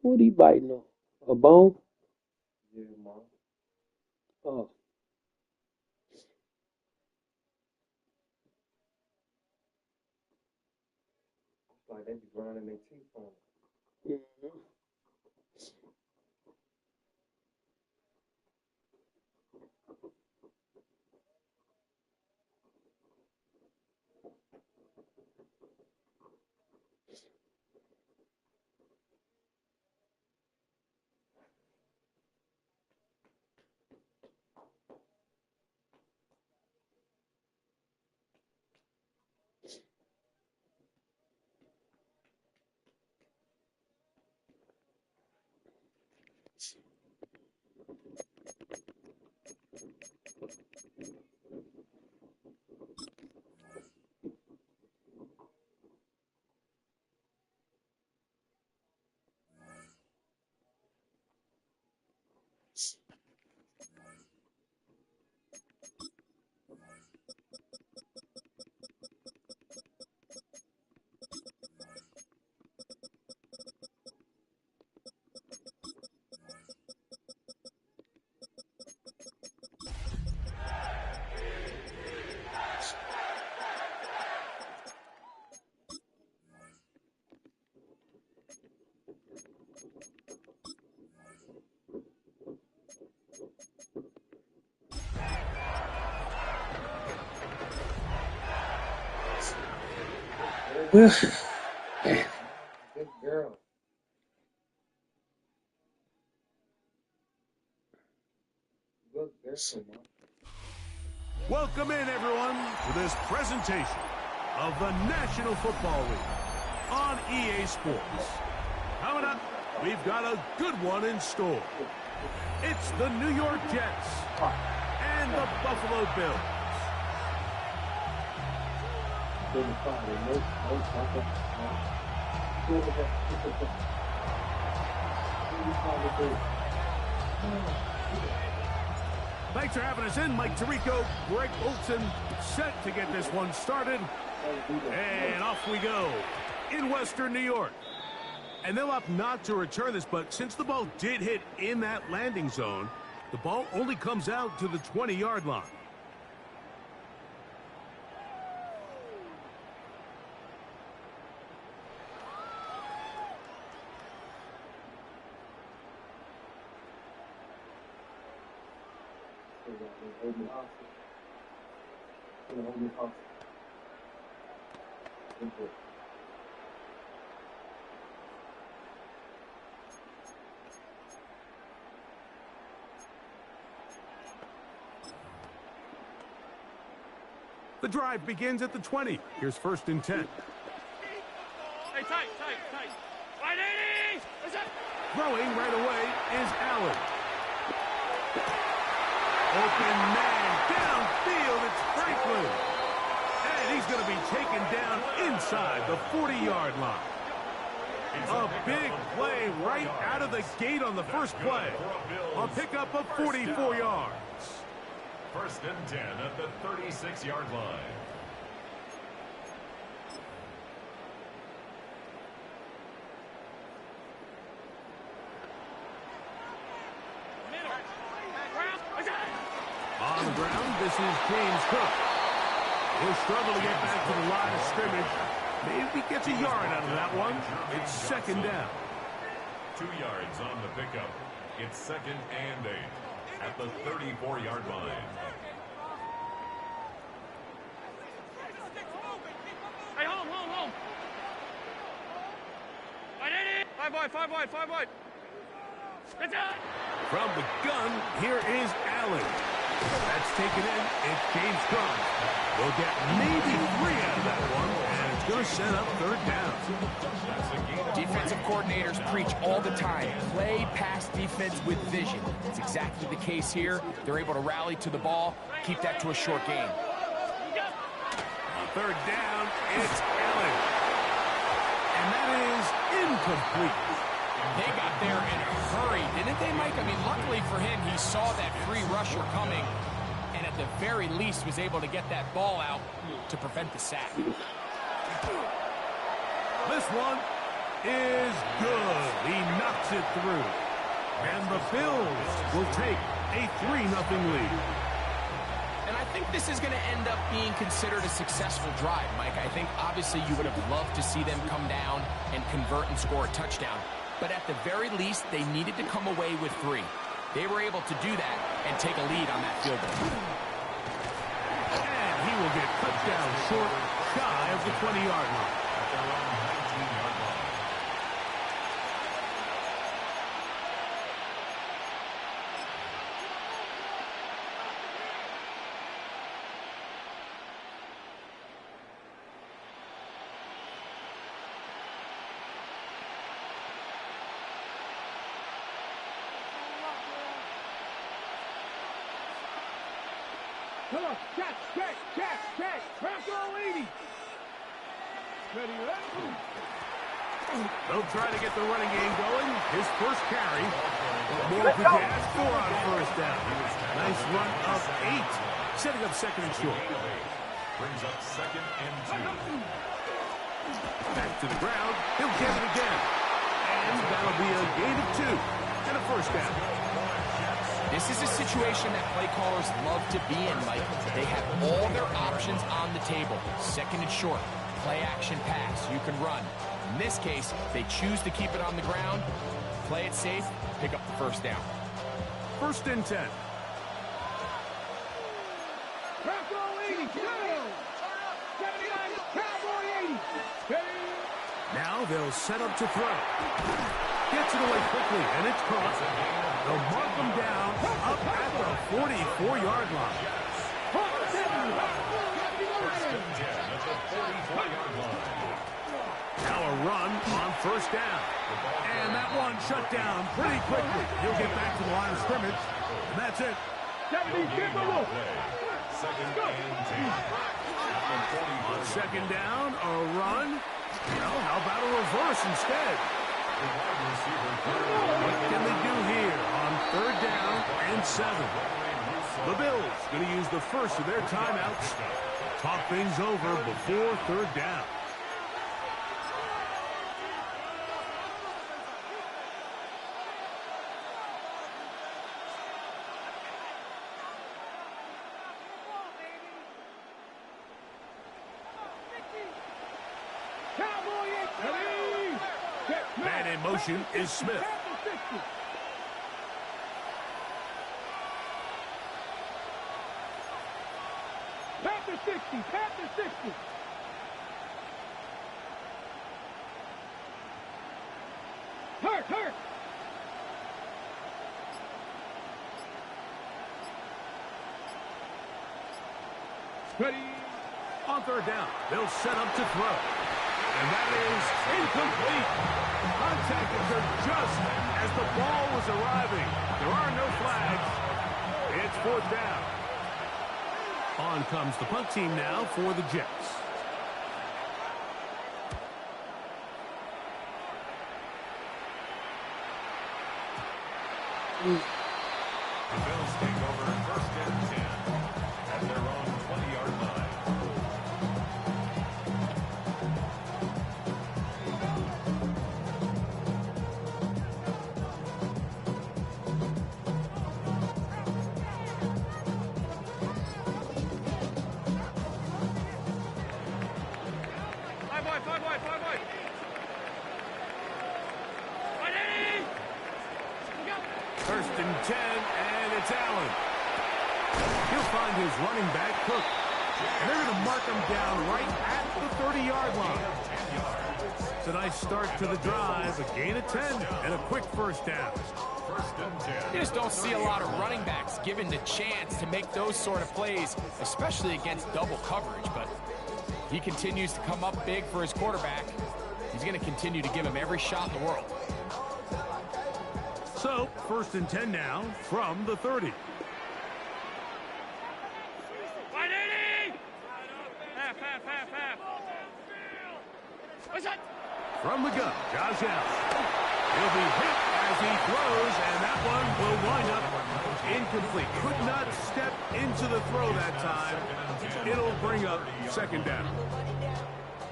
What he biting on? A bone? Yeah, man. Oh. It's like they be grinding their teeth on it. Mhm. Well, Good girl. Good girl, man. Welcome in, everyone, to this presentation of the National Football League on EA Sports. Coming up, we've got a good one in store. It's the New York Jets and the Buffalo Bills. Thanks for having us in, Mike Tirico, Greg Olson, set to get this one started. And off we go in Western New York. And they'll opt not to return this, but since the ball did hit in that landing zone, the ball only comes out to the 20-yard line. The drive begins at the 20. Here's 1st and 10. Hey, tight. 180! Throwing right away is Allen. Open man downfield. It's Franklin. And he's going to be taken down inside the 40-yard line. A big play right out of the gate on the first play. A pickup of 44 yards. 1st and 10 at the 36-yard line. On the ground, this is James Cook. He'll struggle to get back to the line of scrimmage. Maybe gets a yard out of that one. It's 2nd down. 2 yards on the pickup. It's 2nd and 8 at the 34-yard line. Hey, home. 180! 5 wide. That's it! From the gun, here is Allen. That's taken in. It's James Cook. We'll get maybe 3 out of that one, and it's going to set up 3rd down. Defensive coordinators preach all the time. Play pass defense with vision. It's exactly the case here. They're able to rally to the ball, keep that to a short game. On 3rd down, it's Allen. And that is incomplete. They got there in a hurry, didn't they, Mike? I mean, luckily for him, he saw that free rusher coming, and at the very least was able to get that ball out to prevent the sack. This one is good. He knocks it through. And the Bills will take a 3-0 lead. And I think this is going to end up being considered a successful drive, Mike. I think obviously you would have loved to see them come down and convert and score a touchdown. But at the very least, they needed to come away with 3. They were able to do that and take a lead on that field goal. And he will get touchdown short, shy of the 20-yard line. At their own 19-yard line. Come on, catch. Bronco 80. Ready, they'll try to get the running game going. His first carry. More for gas, 4 on first down. Nice run of 8. Setting up second and short. Brings up 2nd and 2. Back to the ground. He'll get it again. And that'll be a gain of 2. And a first down. This is a situation that play callers love to be in, Mike. They have all their options on the table. Second and short, play action pass, you can run. In this case, they choose to keep it on the ground, play it safe, pick up the first down. 1st and 10. Bronco 80, Cowboy 80. Now they'll set up to throw. Gets it away quickly, and it's caught. They'll mark them down up at the 44-yard line. Now a run on first down. And that one shut down pretty quickly. He'll get back to the line of scrimmage. And that's it. 2nd and 10. On second down, a run. Well, how about a reverse instead? What can they do here on 3rd down and 7? The Bills going to use the first of their timeouts. Talk things over before 3rd down. Man in motion is Smith. Panther 60. Hurt. Ready. On 3rd down, they'll set up to throw. And that is incomplete. Contact occurred just as the ball was arriving. There are no flags. It's 4th down. On comes the punt team now for the Jets. The Bills take over 1st and 10 at their own 20-yard line. Five wide. 1st and 10, and it's Allen. He'll find his running back, Cook. And they're going to mark him down right at the 30-yard line. It's a nice start to the drive, a gain of 10, and a quick first down. 1st and 10. You just don't see a lot of running backs given the chance to make those sort of plays, especially against double coverage, but he continues to come up big for his quarterback. He's going to continue to give him every shot in the world. So, 1st and 10 now from the 30. Half. What's that? From the gun, Josh Allen. He'll be hit as he throws, and that one will wind up incomplete. Could not step into the throw that time. It'll bring up 2nd down.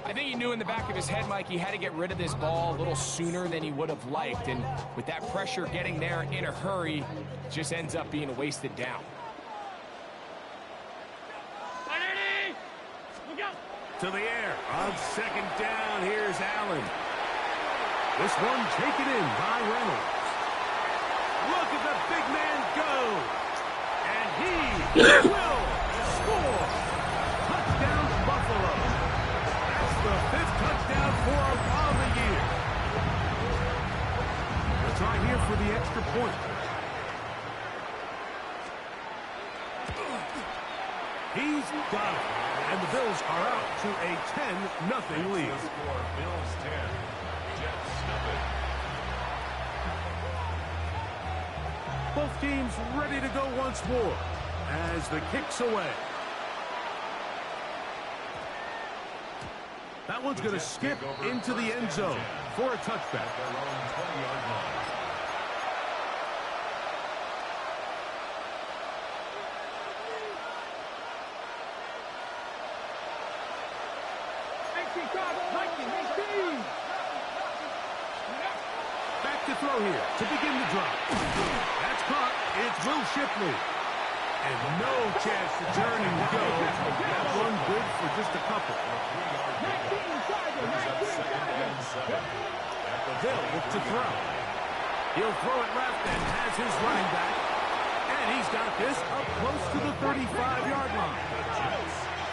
I think he knew in the back of his head, Mike, he had to get rid of this ball a little sooner than he would have liked. And with that pressure getting there in a hurry, it just ends up being a wasted down. To the air. On second down, here's Allen. This one taken in by Reynolds. Look at the big man go. And he will score. Touchdown, Buffalo. That's the 5th touchdown for him on the year. They'll try here for the extra point. He's got it. And the Bills are out to a 10-0 lead. Score Bills 10. Jets nothing. Both teams ready to go once more as the kick's away. That one's going to skip into the end zone for a touchback. Their own 20-yard line. Back to throw here to begin the drive. That's caught. It's Will Shipley. And no chance to turn and go. That one good for just a couple. Hill look to throw. He'll throw it left and has his running back. And he's got this up close to the 35-yard line.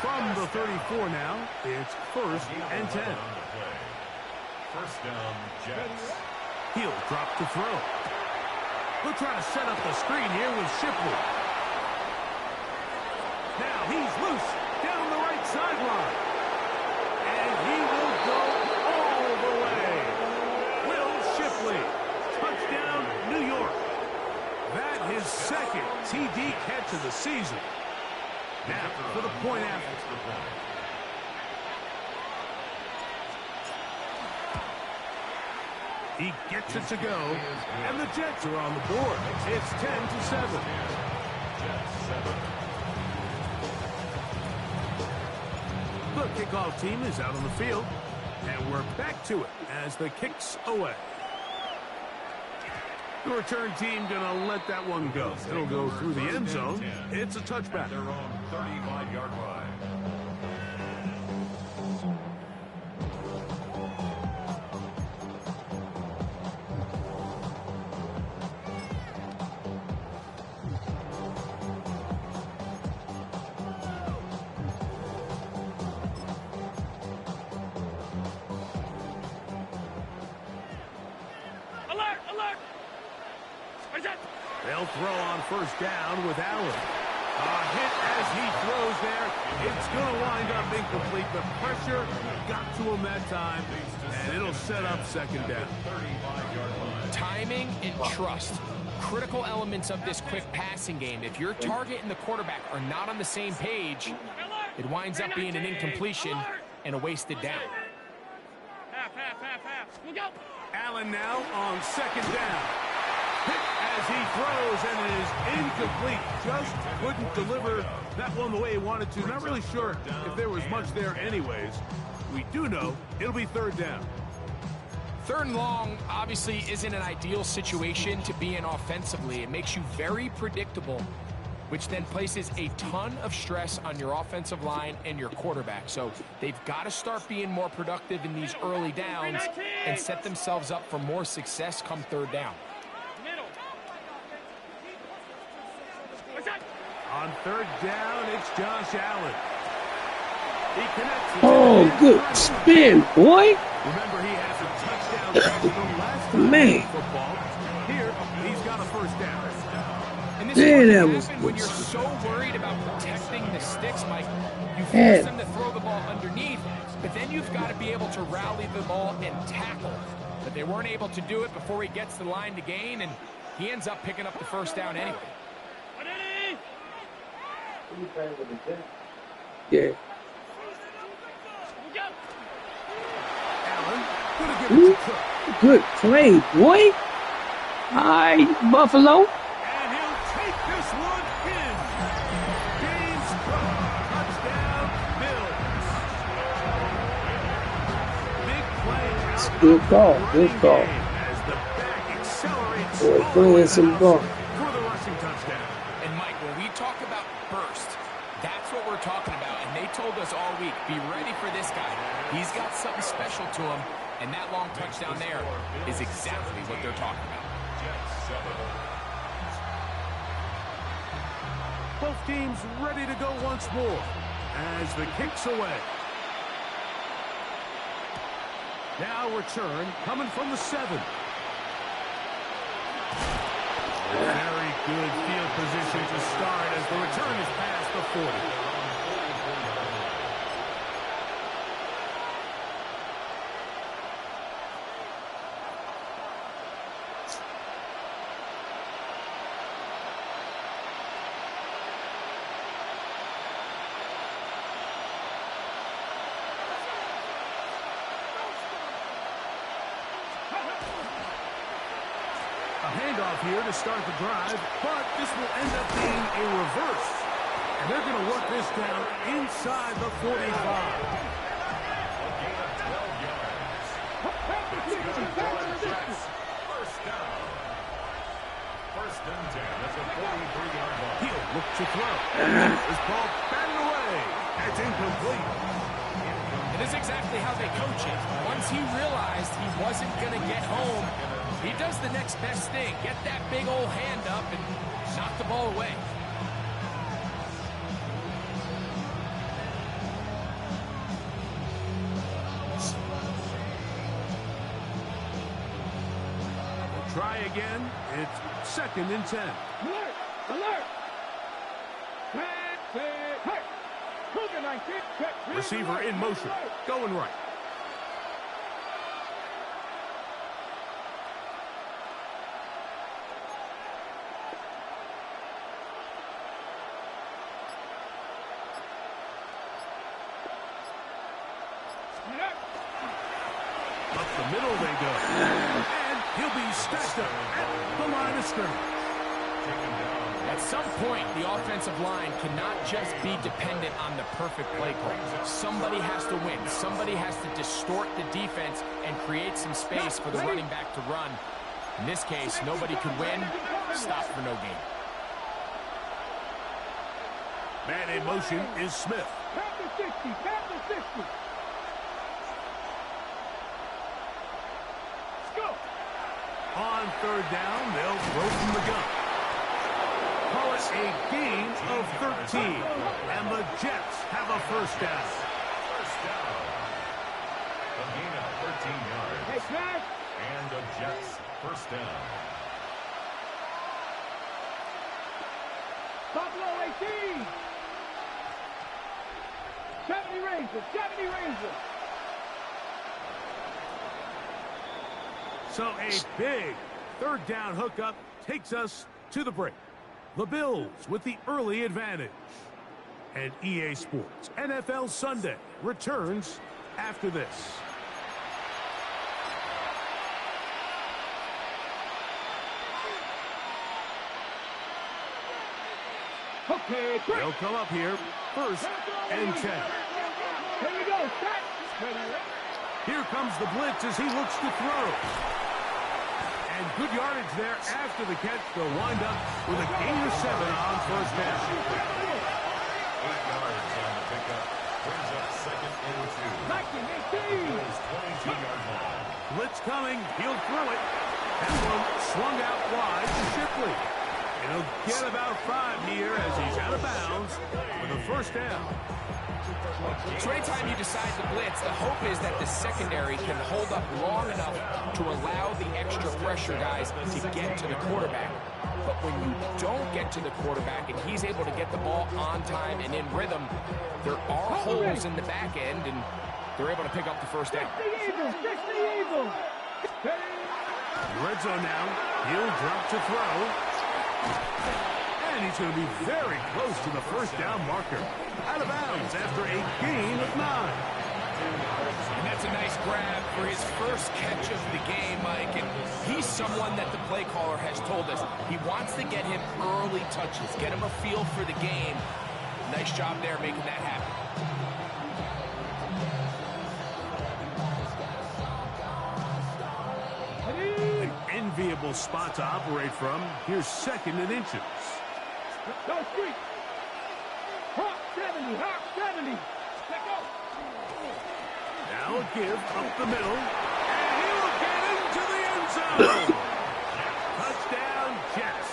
From the 34 now, it's 1st and 10. First down, Jets. He'll drop to throw. We'll try to set up the screen here with Shipley. Now he's loose down the right sideline. And he will go all the way. Will Shipley. Touchdown, New York. That his 2nd TD catch of the season. Now for the point after. He gets it to go, and the Jets are on the board. It's 10-7. The kickoff team is out on the field, and we're back to it as the kick's away. The return team gonna let that one go. It'll go through the end zone. It's a touchback. Their own 35-yard line. They'll throw on first down with Allen. A hit as he throws there. It's going to wind up incomplete. The pressure got to him that time, and it'll set up second down. Timing and trust. Critical elements of this quick passing game. If your target and the quarterback are not on the same page, it winds up being an incompletion and a wasted down. Look out. Allen now on second down. Hit as he throws, and it is incomplete. Just couldn't deliver that one the way he wanted to. Not really sure if there was much there anyways. We do know it'll be third down. 3rd and long obviously isn't an ideal situation to be in offensively. It makes you very predictable, which then places a ton of stress on your offensive line and your quarterback. So they've got to start being more productive in these early downs and set themselves up for more success come third down. On third down, it's Josh Allen. He connects. Oh, good spin, boy. Remember, he has a touchdown pass the last time Man. football. Here, he's got a first down. And this Man, is that what was happens when good. you're so worried about protecting the sticks, Mike. You force Man. them to throw the ball underneath, but then you've got to be able to rally the ball and tackle. But they weren't able to do it before he gets to the line to gain, and he ends up picking up the first down anyway. Who playing with the Jets? Yeah. Allen, gonna give it to Cook. Good play, boy. All right, Buffalo. And he'll take this one in. James Cook, touchdown, Bills. That's a good call. Good call. As the back accelerates Boy, all the put way in some back bump. for the rushing touchdown. And Mike, when we talk about burst, that's what we're talking about. And they told us all week, be ready for this guy. He's got something special to him. And that long touchdown there is exactly what they're talking about. Both teams ready to go once more as the kick's away. Now return coming from the 7. Very good field position to start as the return is past the 40. Handoff here to start the drive, but this will end up being a reverse. And they're going to work this down inside the 45. First and 10. That's a 43-yard ball. He'll look to throw. This ball batted away. It's incomplete. And this is exactly how they coach it. Once he realized he wasn't going to get home, he does the next best thing. Get that big old hand up and knock the ball away. We'll try again. It's 2nd and 10. Alert! Alert! Receiver in motion. Going right. Up the middle they go. And he'll be stacked up at the line of scrimmage. At some point, the offensive line cannot just be dependent on the perfect play call. Somebody has to win. Somebody has to distort the defense and create some space for the running back to run. In this case, nobody could win. Stop for no gain. Man in motion is Smith. Back to 60, back to 60. Let's go. On 3rd down, they'll throw from the gun. Call it a gain of 13. And the Jets have a first down. First down. A gain of 13 yards. Hey, Smash. And the Jets first down. Buffalo 18. 70 Rangers, 70 Rangers. So a big 3rd down hookup takes us to the break. The Bills with the early advantage. And EA Sports NFL Sunday returns after this. Okay, break. They'll come up here 1st and 10. Here we go, set. Here comes the blitz as he looks to throw. And good yardage there after the catch. They'll wind up with a gain of 7 on 1st down. 8 yards on the pickup. Brings up 2nd and 2. Bills 22-yard ball. Blitz coming. He'll throw it. That one swung out wide to Shipley. And he'll get about 5 here as he's out of bounds with a 1st down. So anytime you decide to blitz, the hope is that the secondary can hold up long enough to allow the extra pressure guys to get to the quarterback. But when you don't get to the quarterback and he's able to get the ball on time and in rhythm, there are holes in the back end, and they're able to pick up the 1st down. Red zone now. He'll drop to throw. And he's going to be very close to the 1st down marker. Out of bounds after a gain of 9. And that's a nice grab for his first catch of the game, Mike. And he's someone that the play caller has told us he wants to get him early touches, get him a feel for the game. Nice job there making that happen. comfortable spot to operate from. Here's 2nd and inches. Go street. Hawk 70, Hawk 70. Let go. Now a give up the middle. And he'll get into the end zone. Touchdown, Jets.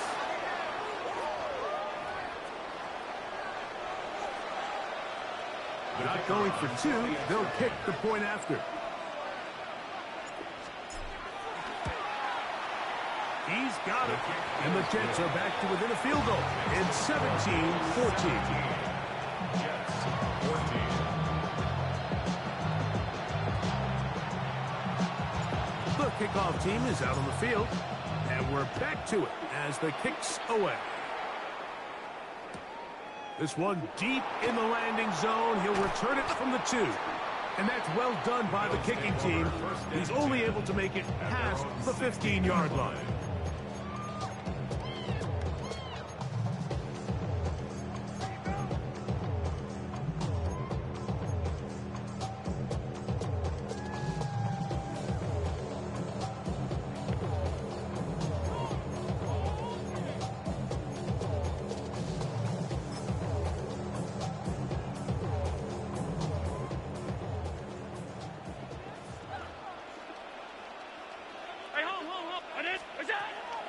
Not going for 2. They'll kick the point after. He's got it. And the Jets are back to within a field goal. It's 17-14. Jets 14. The kickoff team is out on the field. And we're back to it as the kick's away. This one deep in the landing zone. He'll return it from the 2. And that's well done by the kicking team. He's only able to make it past the 15-yard line.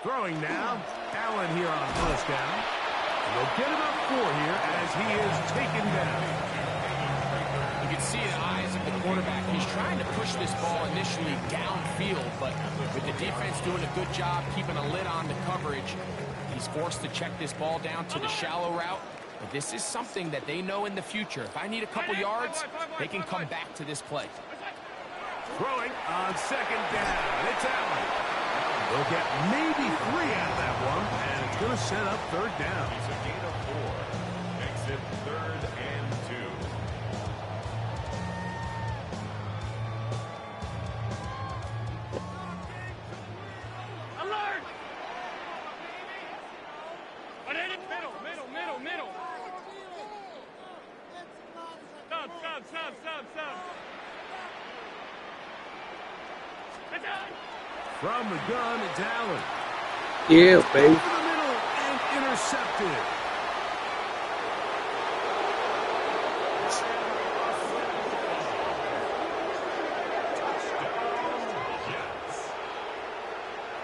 Throwing now. Allen here on 1st down. And they'll get about 4 here as he is taken down. You can see the eyes of the quarterback. He's trying to push this ball initially downfield, but with the defense doing a good job keeping a lid on the coverage, he's forced to check this ball down to the shallow route. But this is something that they know in the future. If I need a couple yards, they can come back to this play. Throwing on 2nd down. It's Allen. They'll get maybe 3 out of that one, and it's going to set up 3rd down. He's a gain of 4. Makes it 3rd and 2. Alert! Middle. Stop. From the gun, it's Allen. Yeah, baby. Over the middle and intercepted.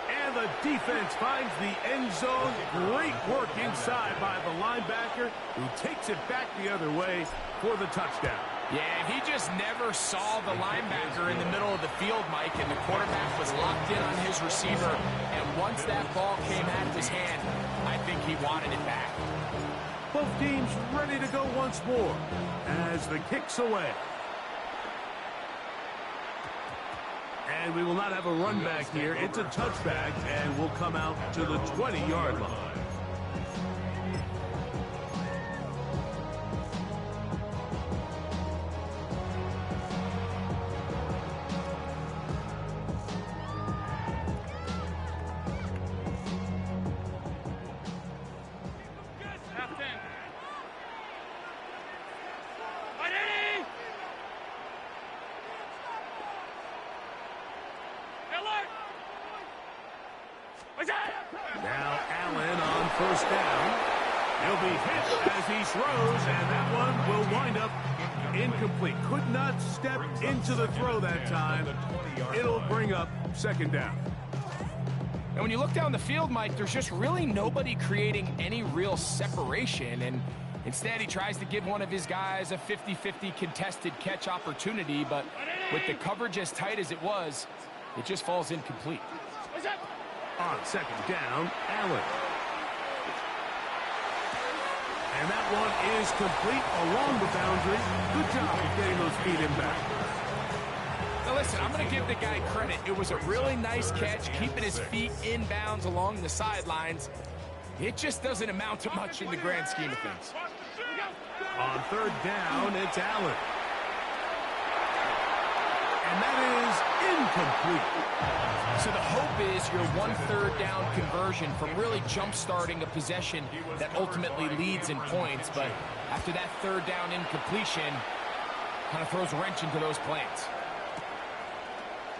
And the defense finds the end zone. Great work inside by the linebacker, who takes it back the other way for the touchdown. Yeah, he just never saw the linebacker in the middle of the field, Mike, and the quarterback was locked in on his receiver. And once that ball came out of his hand, I think he wanted it back. Both teams ready to go once more as the kick's away. And we will not have a run back here. It's a touchback, and we'll come out to the 20-yard line. Now Allen on 1st down. He'll be hit as he throws, and that one will wind up incomplete. Could not step into the throw that time. It'll bring up 2nd down. And when you look down the field, Mike, there's just really nobody creating any real separation. And instead, he tries to give one of his guys a 50-50 contested catch opportunity. But with the coverage as tight as it was, it just falls incomplete. On 2nd down, Allen. And that one is complete along the boundary. Good job of getting those feet in back. Now listen, I'm going to give the guy credit. It was a really nice catch, keeping his feet in bounds along the sidelines. It just doesn't amount to much in the grand scheme of things. On 3rd down, it's Allen. And that is incomplete. So the hope is your 1/3 down conversion from really jump-starting a possession that ultimately leads in points. But after that 3rd down incompletion, kind of throws a wrench into those plans.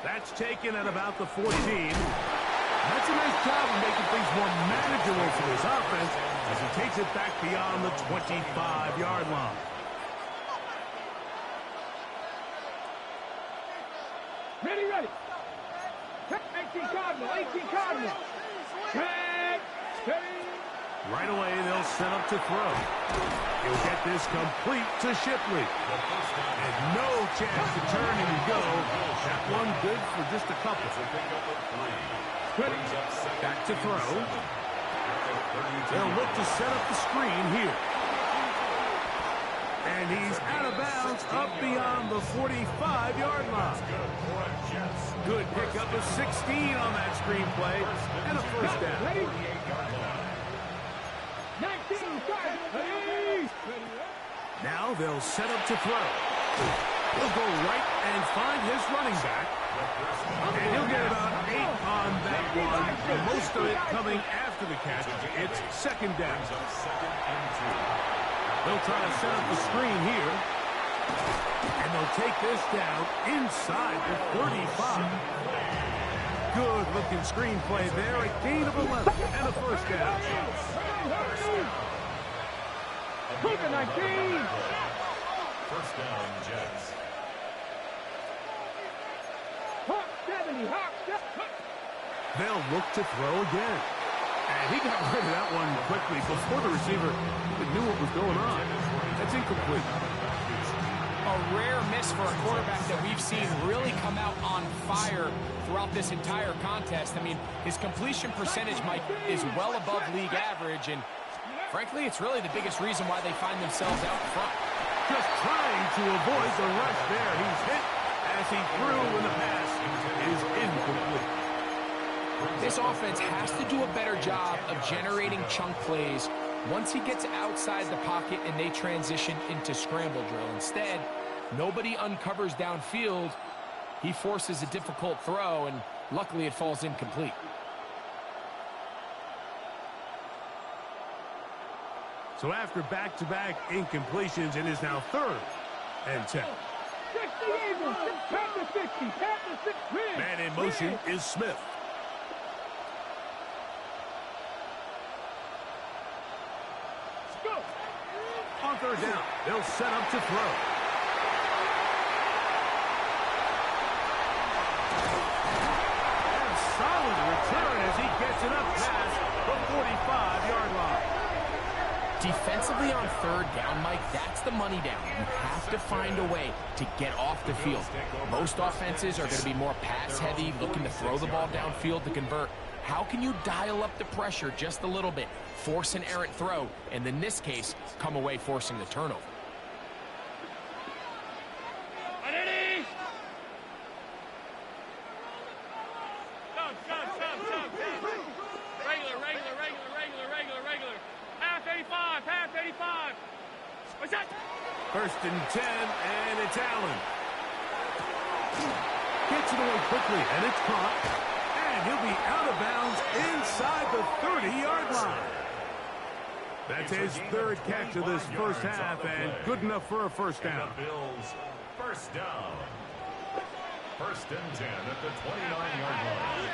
That's taken at about the 14. That's a nice job of making things more manageable for his offense as he takes it back beyond the 25-yard line. Ready, ready. 18 Cardinal, 18 Cardinal. Tag, steady. Right away, they'll set up to throw. He'll get this complete to Shipley. And no chance to turn and go. That one good for just a couple. Back to throw. They'll look to set up the screen here. And he's out of bounds up beyond the 45-yard line. Good pickup of 16 on that screen play and a first down. 19 Cardinal. Now they'll set up to throw. He'll go right and find his running back. And he'll get about 8 on that one. Most of it coming after the catch. It's second down. They'll try to set up the screen here. And they'll take this down inside the 35. Good-looking screen play there. A gain of 11 and a first down. Cougar 19. First down, Jets. Hawk 70, Hawk 70. They'll look to throw again. And he got rid of that one quickly before the receiver even knew what was going on. That's incomplete. A rare miss for a quarterback that we've seen really come out on fire throughout this entire contest. I mean, his completion percentage, Mike, is well above league average, and frankly, it's really the biggest reason why they find themselves out front. Just trying to avoid the rush there. He's hit as he threw, and the pass is incomplete. This offense has to do a better job of generating chunk plays once he gets outside the pocket and they transition into scramble drill. Instead, nobody uncovers downfield. He forces a difficult throw, and luckily it falls incomplete. So after back-to-back incompletions, it is now 3rd and 10. 60 Eagles, Panther 60, Panther 6, win. Man in motion is Smith. Go. On 3rd down, they'll set up to throw. And a solid return as he gets it up past the 45-yard line. Defensively on 3rd down, Mike, that's the money down. You have to find a way to get off the field. Most offenses are going to be more pass-heavy, looking to throw the ball downfield to convert. How can you dial up the pressure just a little bit, force an errant throw, and in this case, come away forcing the turnover? First and 10, and it's Allen. Gets it away quickly, and it's caught. And he'll be out of bounds inside the 30-yard line. That's his 3rd catch of this first half, and good enough for a first down. Bills, first down. First and 10 at the 29-yard line.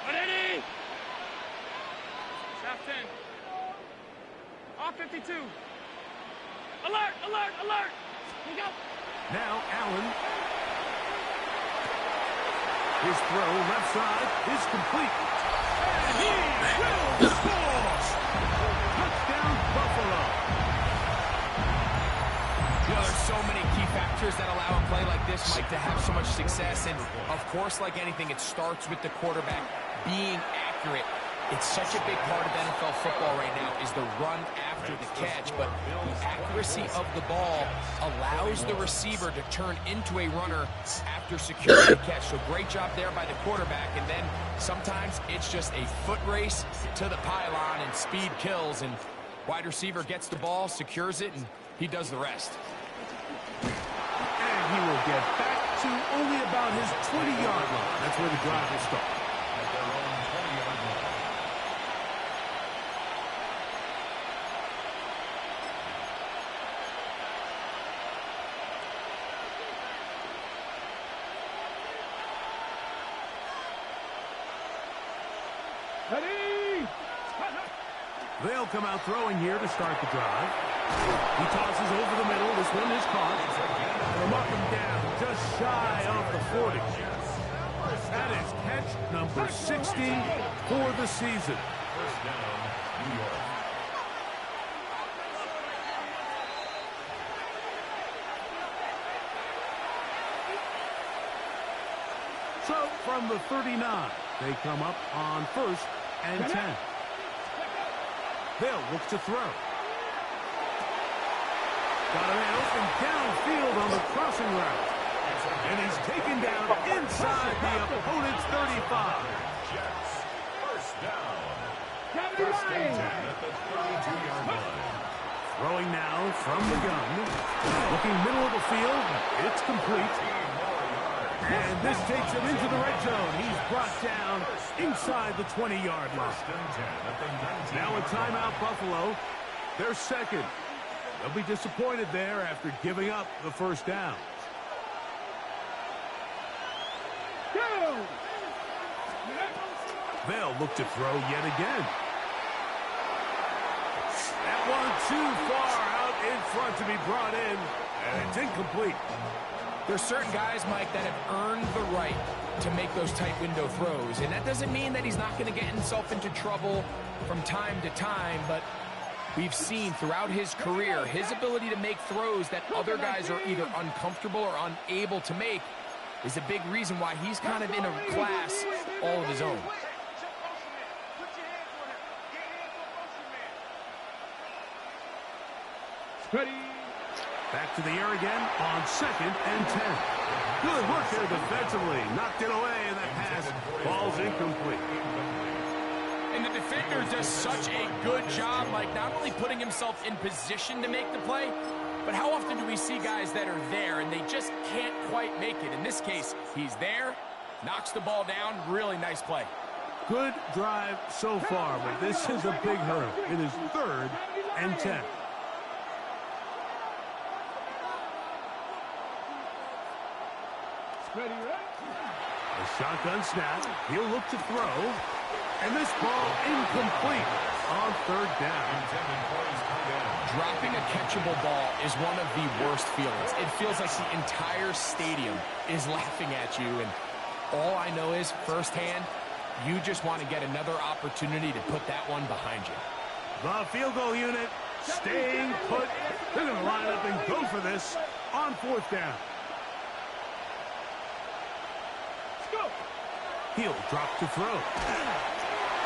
Ready? Half 10. Off 52. Alert, alert, alert. Here we go. Now Allen. His throw left side is complete. And he will score! Touchdown, Buffalo. You know, there's so many key factors that allow a play like this, Mike, to have so much success. And, of course, like anything, it starts with the quarterback being accurate. It's such a big part of NFL football right now is the run after the catch, but the accuracy of the ball allows the receiver to turn into a runner after securing the catch. So great job there by the quarterback, and then sometimes it's just a foot race to the pylon and speed kills, and wide receiver gets the ball, secures it, and he does the rest. And he will get back to only about his 20-yard line. That's where the drive will start. At their own 20-yard line. Ready? They'll come out throwing here to start the drive. He tosses over the middle. This one is caught. They'll mark him down just shy of the 40. That is catch number 60 for the season. First down, New York. So from the 39, they come up on 1st and 10. They'll look to throw. Got a man open downfield on the crossing route. And he's taken down inside the opponent's 35. Jets. First down. First and 10 at the 32-yard line. Throwing now from the gun. Looking middle of the field. It's complete. And this takes him into the red zone. He's brought down inside the 20-yard line. First and 10 at the 19. Now a timeout, Buffalo. They're second. They'll be disappointed there after giving up the first down. They'll look to throw yet again. That one too far out in front to be brought in, and it's incomplete. There's certain guys, Mike, that have earned the right to make those tight window throws, and that doesn't mean that he's not going to get himself into trouble from time to time, but we've seen throughout his career his ability to make throws that other guys are either uncomfortable or unable to make is a big reason why he's kind of in a class all of his own. Ready. Back to the air again on 2nd and 10. Good work there defensively. Knocked it away, and that pass falls incomplete. And the defender does such a good job, like not only putting himself in position to make the play, but how often do we see guys that are there and they just can't quite make it? In this case, he's there, knocks the ball down. Really nice play. Good drive so far, but this is a big hurdle. It is 3rd and 10. Ready, A shotgun snap. He'll look to throw. And this ball incomplete on 3rd down. Dropping a catchable ball is one of the worst feelings. It feels like the entire stadium is laughing at you. And all I know is firsthand, you just want to get another opportunity to put that one behind you. The field goal unit staying put. They're going to line up and go for this on 4th down. He'll drop to throw.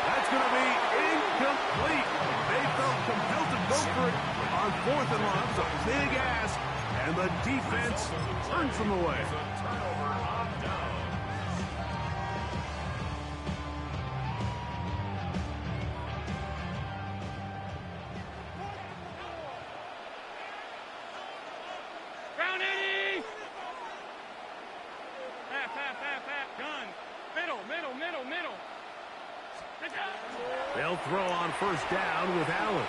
That's going to be incomplete. They felt compelled to go for it on 4th and long. So big ask, and the defense turns them away. Turnover on down. Ground Eddie! Half, gun. Middle. They'll throw on 1st down with Allen.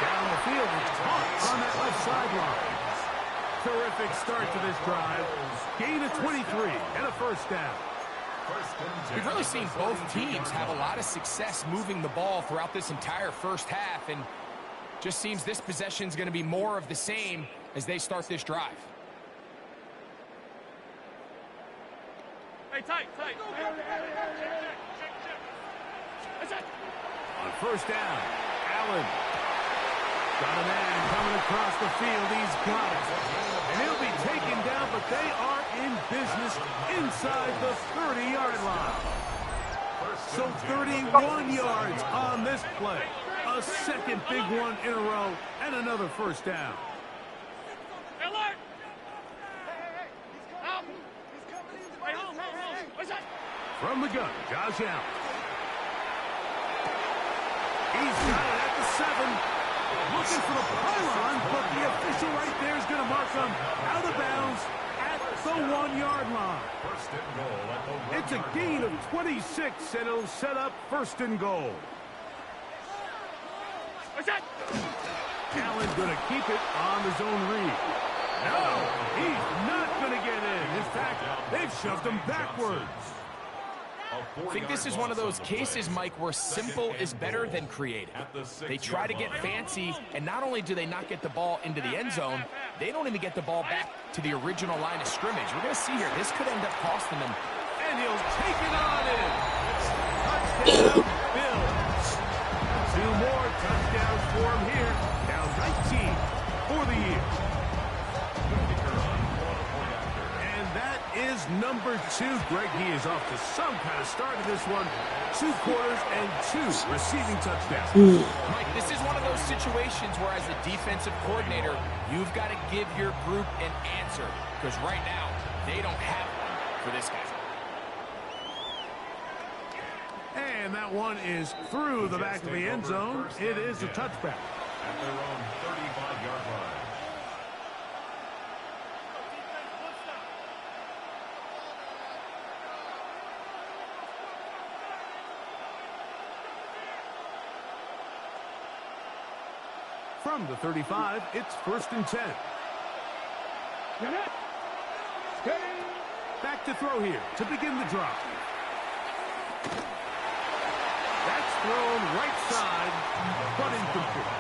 Down the field, it's caught on that left sideline. Terrific start to this drive. Gain of 23 and a 1st down. We've really seen both teams have a lot of success moving the ball throughout this entire first half, and just seems this possession is going to be more of the same as they start this drive. Hey, tight. On 1st down, Allen. Got a man coming across the field. He's got it. And he'll be taken down, but they are in business inside the 30-yard line. So 31 yards on this play. A second big one in a row, and another 1st down. Alert! Out! Hey, home. What's that? From the gun, Josh Allen. He's got it at the 7. Looking for the pylon, but the official right there is going to mark him out of bounds at the 1-yard line. First and goal at the 1-yard line. It's a gain of 26, and it'll set up 1st and goal. What's that? Allen going to keep it on the zone read. No, he's not going to get in. In fact, they've shoved him backwards. I think this is one of those cases, Mike, where simple is better than creative. They try to get fancy, and not only do they not get the ball into the end zone, they don't even get the ball back to the original line of scrimmage. We're going to see here, this could end up costing them. And he'll take it on in. Touchdown, Bills. 2 more touchdowns for him here. Now 19 for the year. And that is number 2. Greg, he is off to some kind of start in this one. 2 quarters and 2 receiving touchdowns. Mike, this is one of those situations where as a defensive coordinator, you've got to give your group an answer. Because right now, they don't have one for this guy. And that one is through the back of the end zone. It is a touchback. At their own 35-yard line. From the 35, it's 1st and 10. Back to throw here to begin the drive. That's thrown right side, but incomplete.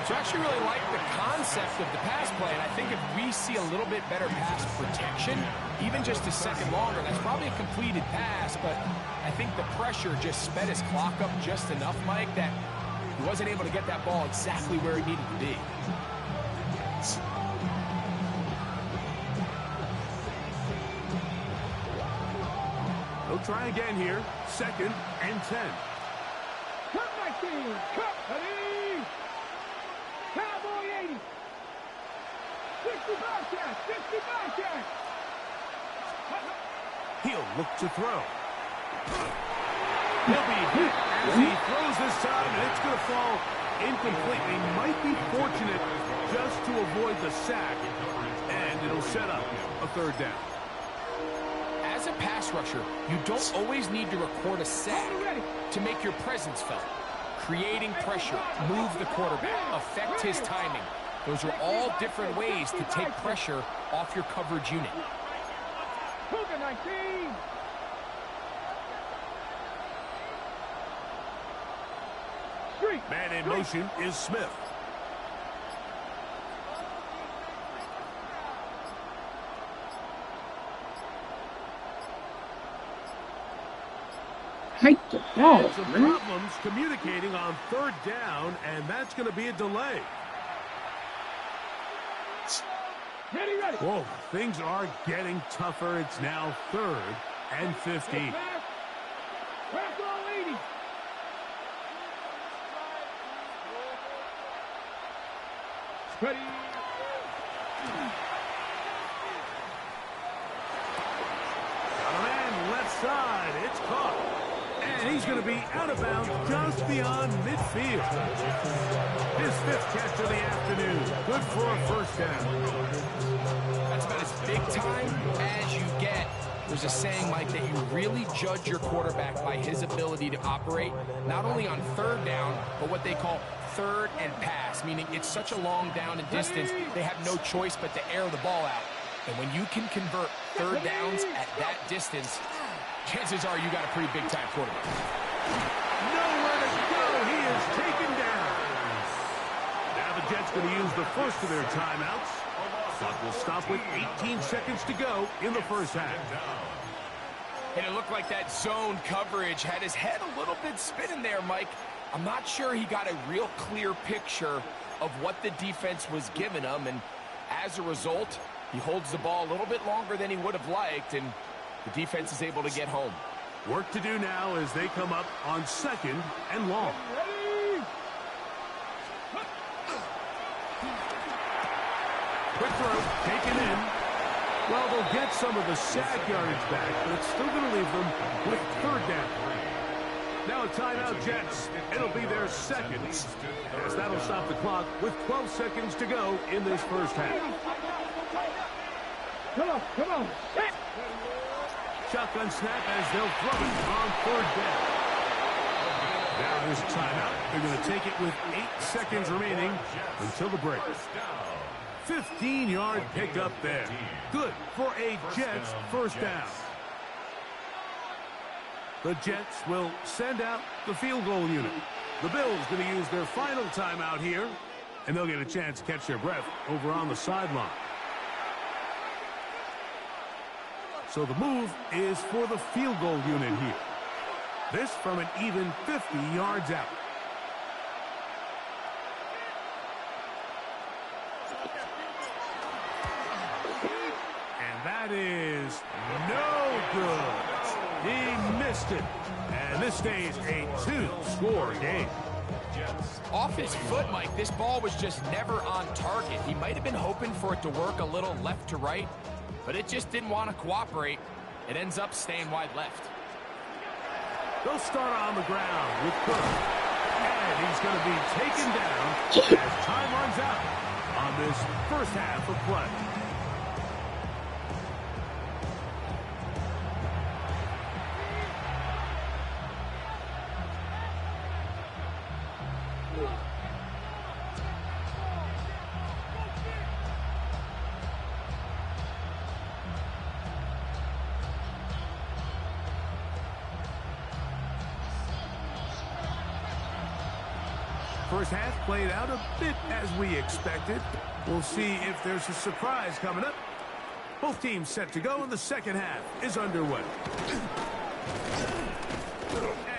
So I actually really like the concept of the pass play, and I think if we see a little bit better pass protection, even just a second longer, that's probably a completed pass, but I think the pressure just sped his clock up just enough, Mike, that he wasn't able to get that ball exactly where it needed to be. He'll try again here. 2nd and 10. Cut my team. Cut, buddy. Cowboy 80. 65 catch. 65 catch. He'll look to throw. He'll be hit as he throws this time, and it's going to fall incomplete. He might be fortunate just to avoid the sack, and it'll set up a 3rd down. As a pass rusher, you don't always need to record a sack to make your presence felt. Creating pressure, move the quarterback, affect his timing. Those are all different ways to take pressure off your coverage unit. Cougar 19. Man in motion is Smith. Hike the ball, Some man. problems communicating on 3rd down, and that's going to be a delay. Ready, ready. Whoa, things are getting tougher. It's now 3rd and 15. Back all 80. Ready. Got a man left side. It's caught. And he's going to be out of bounds just beyond midfield. His 5th catch of the afternoon. Good for a 1st down. That's about as big time as you get. There's a saying, Mike, that you really judge your quarterback by his ability to operate, not only on 3rd down, but what they call 3rd and pass, meaning it's such a long down and distance, they have no choice but to air the ball out. And when you can convert 3rd downs at that distance, chances are you got a pretty big-time quarterback. Nowhere to go. He is taken down. Now the Jets going to use the first of their timeouts. Clock will stop with 18 seconds to go in the 1st half. And it looked like that zone coverage had his head a little bit spinning there, Mike. I'm not sure he got a real clear picture of what the defense was giving him, and as a result, he holds the ball a little bit longer than he would have liked, and the defense is able to get home. Work to do now as they come up on 2nd and long. Quick throw, taken in. Well, they'll get some of the sack yardage back, but it's still going to leave them with 3rd down. Now a timeout, Jets. It'll be their 2nd, as that'll stop the clock with 12 seconds to go in this 1st half. Come on, come on. Shotgun snap as they'll throw it on 3rd down. Now this timeout. They're going to take it with 8 seconds remaining until the break. 15-yard pickup there. Good for a Jets 1st down. The Jets will send out the field goal unit. The Bills going to use their final timeout here, and they'll get a chance to catch their breath over on the sideline. So the move is for the field goal unit here. This from an even 50 yards out. And that is no good. He missed it. And this stays a 2-score game. Off his foot, Mike, this ball was just never on target. He might have been hoping for it to work a little left to right, but it just didn't want to cooperate. It ends up staying wide left. They'll start on the ground with Cook. And he's going to be taken down as time runs out on this first half of play. First half played out a bit as we expected. We'll see if there's a surprise coming up. Both teams set to go, and the second half is underway.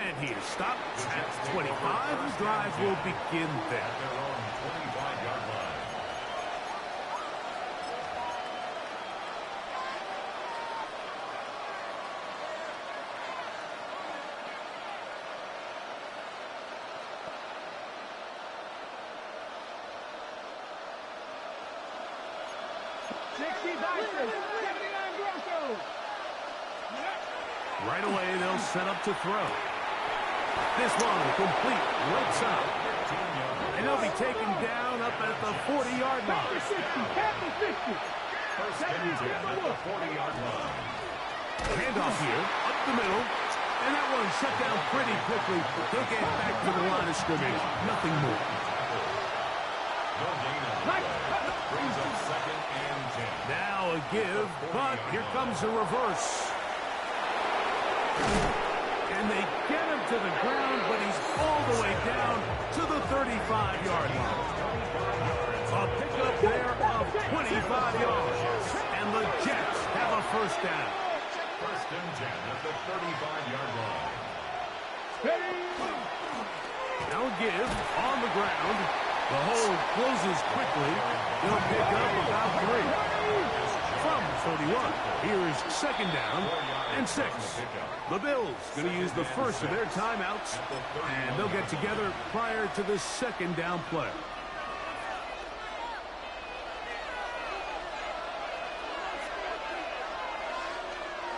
And he is stopped at 25. The drive will begin there. Right away, they'll set up to throw. This one complete right side. And they'll be taken down up at the 40-yard line. First and 10 at the 40-yard line. Handoff here, up the middle. And that one shut down pretty quickly. They'll get back to the line of scrimmage. Nothing more. No gain on the play. Brings up second and 10. Now a give, but here comes a reverse. And they get him to the ground, but he's all the way down to the 35-yard line. A pickup there of 25 yards. And the Jets have a first down. First and 10 at the 35-yard line. Now a give on the ground. The hold closes quickly. They'll pick up about 3. From 31, here is second down and 6. The Bills going to use the first of their timeouts, and they'll get together prior to the second down play.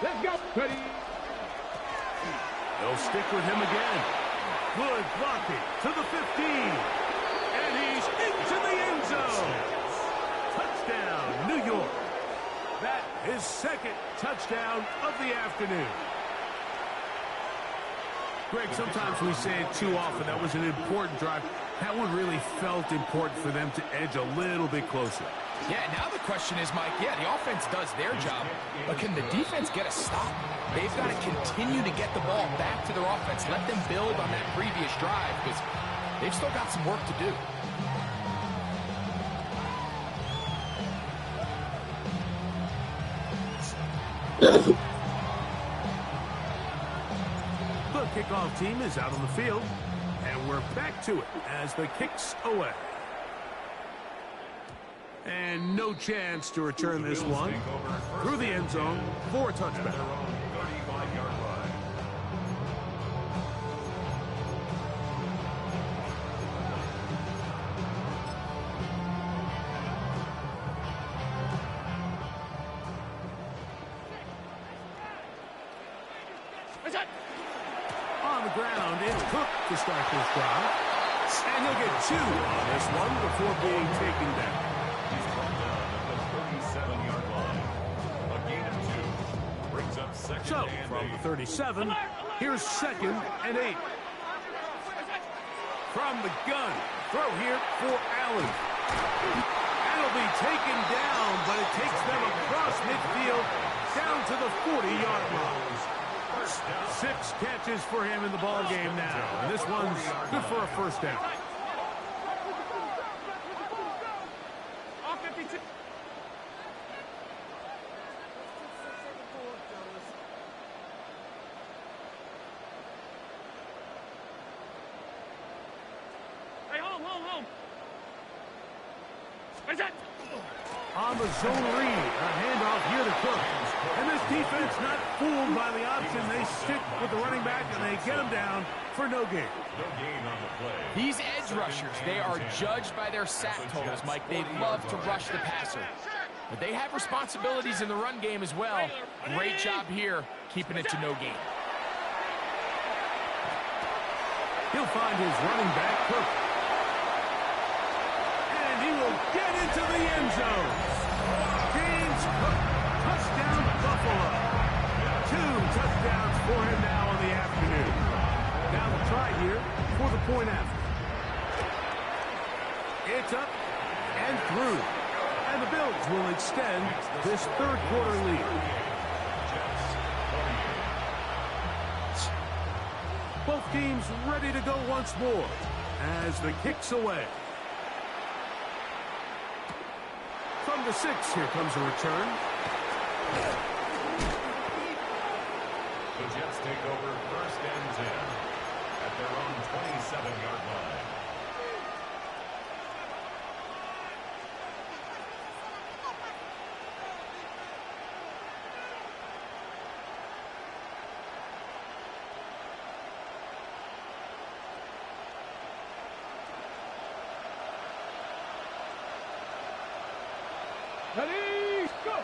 Let's go. Ready. They'll stick with him again. Good blocking to the 15. And he's into the end zone. Touchdown, New York. That is second touchdown of the afternoon. Greg, sometimes we say it too often. That was an important drive. That one really felt important for them to edge a little bit closer. Yeah, now the question is, Mike, yeah, the offense does their job, but can the defense get a stop? They've got to continue to get the ball back to their offense. Let them build on that previous drive because they've still got some work to do. The kickoff team is out on the field, and we're back to it as the kick's away. And no chance to return this one through the end zone for a touchback. 35-yard line. On the ground, it's Cook to start this drive. And he'll get 2 on this one before being taken down. He's brought down at the 37-yard line. A gain of 2 brings up second So, and from 8. the 37, here's second and 8. From the gun, throw here for Allen. And he'll be taken down, but it takes them across midfield down to the 40-yard line. First down. 6 catches for him in the ball game now. And this one's good for a first down. Off 52. Hey, home. Where's that? On the zone read, a handoff here to Cook. And this defense not fooled by the option. They stick with the running back, and they get him down for no gain. No gain on the play. These edge rushers, they are judged by their sack totals, Mike. They love to rush the passer. But they have responsibilities in the run game as well. Great job here, keeping it to no gain. He'll find his running back, Cook. And he will get into the end zone. James Cook, touchdown Buffalo. 2 touchdowns for him now in the afternoon. Now the try here for the point after. It's up and through. And the Bills will extend this third quarter lead. Both teams ready to go once more as the kick's away. From the 6, here comes a return. The Jets take over first and 10 at their own 27-yard line. Ready, go!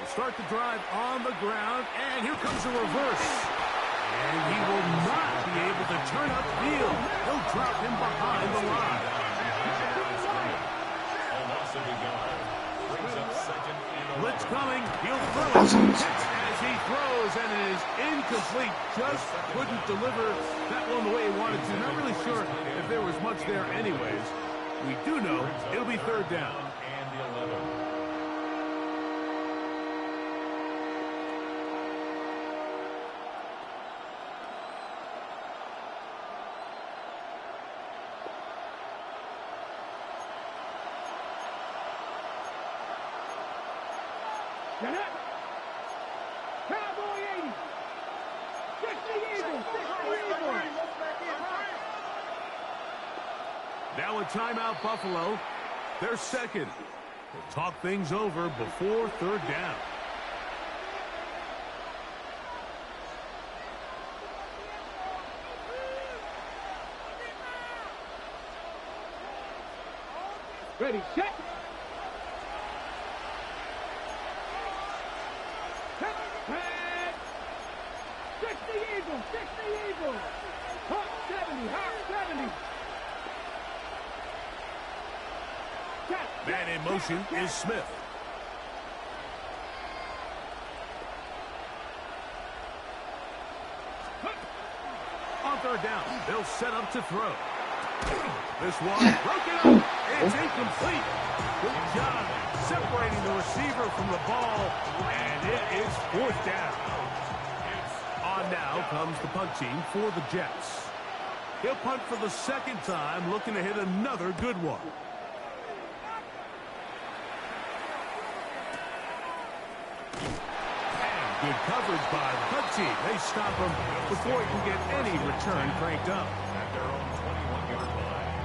Start the drive on the ground, and here comes a reverse. And he will not be able to turn upfield. He'll drop him behind the line. A loss of a yard. Brings up second and 11. Blitz coming. He'll throw it. As he throws, and it is incomplete. Just couldn't deliver that one the way he wanted to. Not really sure if there was much there anyways. We do know it'll be third down. And 11. Cowboy 80. 60 Eagles. 60 Eagles. Now a timeout, Buffalo. They're second. They'll talk things over before third down. Ready, set. Set. 60 Eagles. 60 Eagles. Hawk 70. Hawk 70. Man in motion is Smith. On third down, they'll set up to throw. This one broken up. It's incomplete. Good job separating the receiver from the ball, and it is fourth down. On now comes the punt team for the Jets. He'll punt for the second time, looking to hit another good one. Good coverage by the punt team. They stop him before he can get any return cranked up. At their own 21-yard line.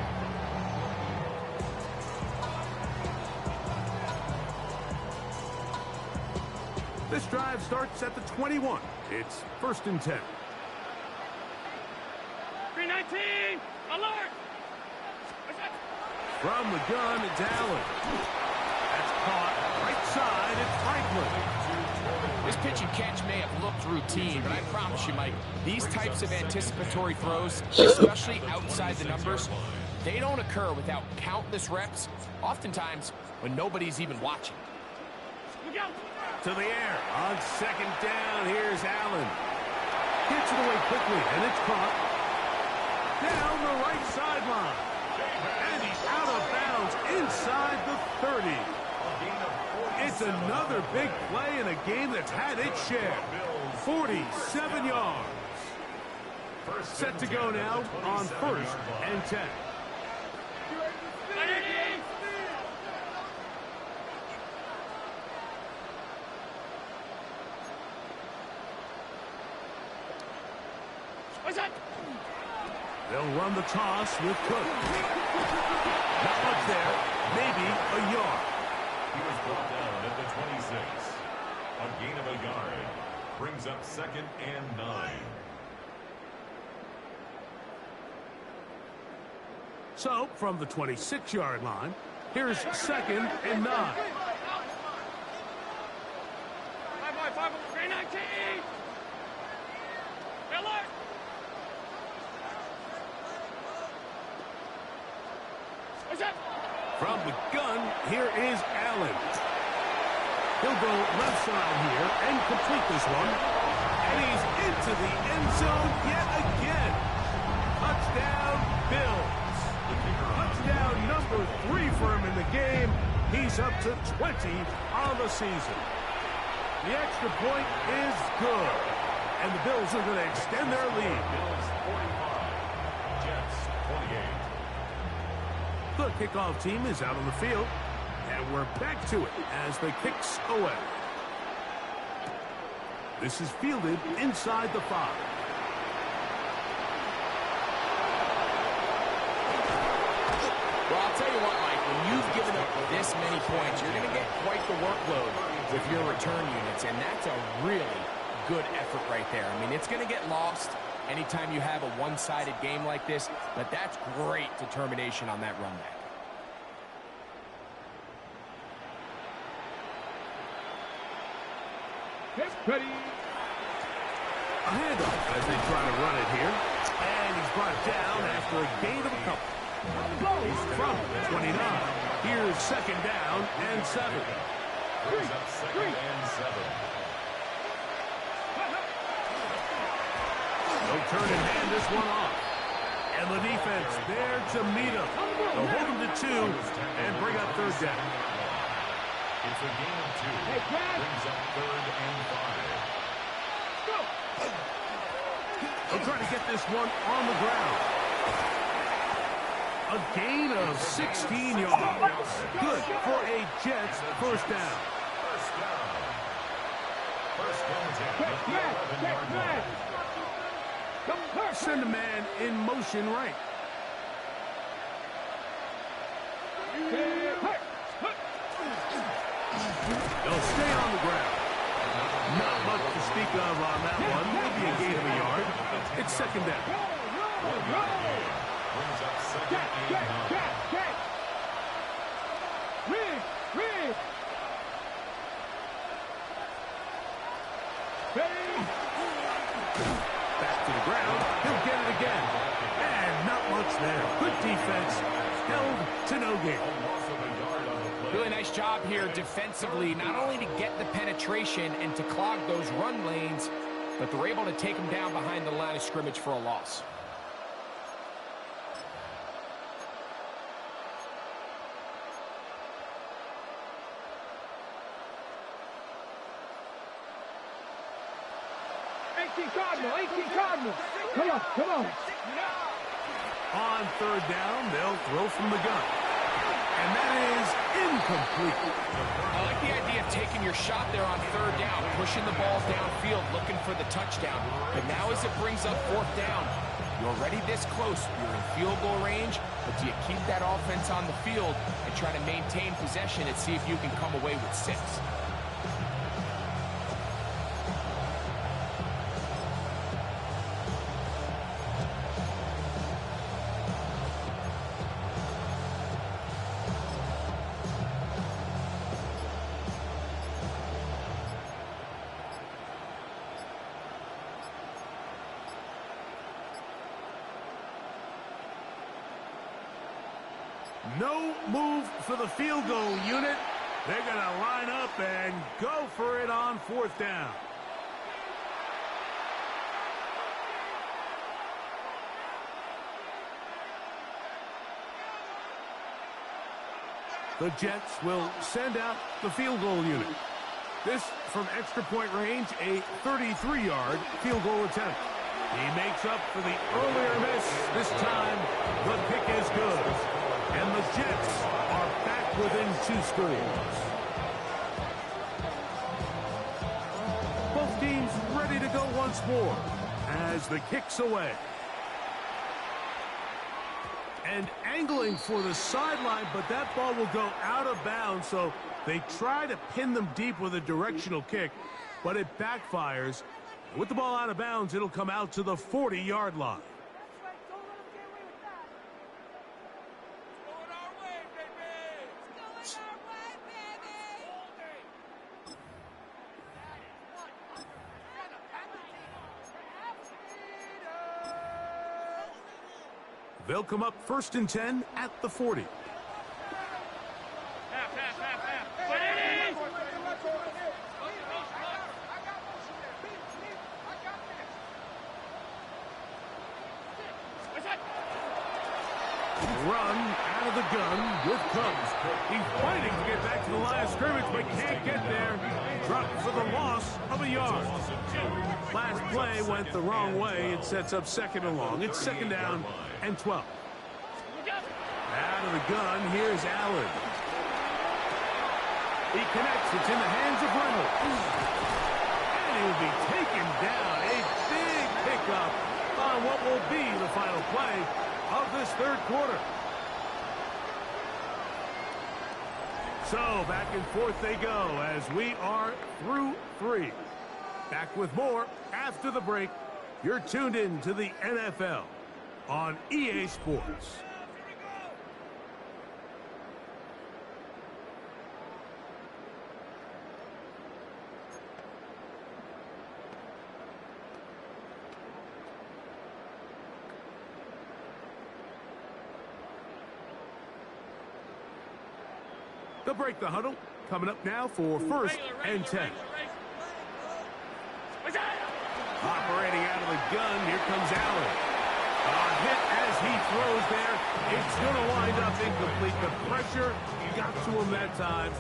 This drive starts at the 21. It's first and 10. 319. Alert. From the gun, it's Allen. That's caught right side. It's Franklin. This pitch and catch may have looked routine, but I promise you, Mike, these types of anticipatory throws, especially outside the numbers, they don't occur without countless reps, oftentimes when nobody's even watching. To the air. On second down, here's Allen. Gets it away quickly, and it's caught. Down the right sideline. And he's out of bounds inside the 30. It's another big play in a game that's had its share. 47 yards. Set to go now on 1st and 10. They'll run the toss with Cook. Not much there. Maybe a yard. He was brought down at the 26. A gain of a yard. Brings up 2nd and 9. So, from the 26-yard line, here's 2nd and 9. 319. Alert. From the gun, here is Allen. He'll go left side here and complete this one. And he's into the end zone yet again. Touchdown, Bills. Touchdown number 3 for him in the game. He's up to 20 on the season. The extra point is good. And the Bills are going to extend their lead. Bills 45. Jets 28. The kickoff team is out on the field, and we're back to it as the kicks away. This is fielded inside the 5. Well, I'll tell you what, Mike, when you've given up this many points, you're going to get quite the workload with your return units, and that's a really good effort right there. I mean, it's going to get lost anytime you have a one-sided game like this, but that's great determination on that run back. Ready. A handoff as they try to run it here. And he's brought down after a gain of a couple. He's from the 29. Here's 2nd down and 7. Brings up 2nd and 7. They'll turn and hand this one off. And the defense there to meet him. They'll hold him to 2 and bring up 3rd down. It's a gain of 2. Brings up 3rd and 5. They'll try to get this one on the ground. A gain of 16 yards. Good for a Jets 1st down. First down. First down at the 11-yard line. Send a man in motion right. They'll stay on the ground. Not much to speak of on that one. Maybe a gain of a yard. It's 2nd down. Brings up 2nd and 9. Back to the ground. He'll get it again. And not much there. Good defense. Held to no gain. Loss of a yard on the play. Really nice job here defensively, not only to get the penetration and to clog those run lanes, but they're able to take them down behind the line of scrimmage for a loss. Cardinal. Come on. On 3rd down, they'll throw from the gun. And that is incomplete. I like the idea of taking your shot there on 3rd down, pushing the ball downfield, looking for the touchdown. But now as it brings up 4th down, you're already this close. You're in field goal range, but do you keep that offense on the field and try to maintain possession and see if you can come away with 6? No move for the field goal unit. They're going to line up and go for it on 4th down. The Jets will send out the field goal unit. This from extra point range, a 33-yard field goal attempt. He makes up for the earlier miss. This time, the kick is good. And the Jets are back within 2 scores. Both teams ready to go once more as the kick's away. And angling for the sideline, but that ball will go out of bounds, so they try to pin them deep with a directional kick, but it backfires. With the ball out of bounds, it'll come out to the 40-yard line. They'll come up 1st and 10 at the 40. Run out of the gun with Cubs. He's fighting to get back to the line of scrimmage, but can't get there. Dropped for the loss of a yard. Last play went the wrong way. It sets up 2nd and long. It's 2nd down and 12. Out of the gun, here's Allen. He connects. It's in the hands of Reynolds. And he will be taken down. A big pickup on what will be the final play of this 3rd quarter. So back and forth they go as we are through 3. Back with more after the break. You're tuned in to the NFL on EA Sports. They'll break the huddle. Coming up now for 1st and 10. Operating out of the gun, here comes Allen. A hit as he throws there. It's going to wind up incomplete. The pressure got to him that time,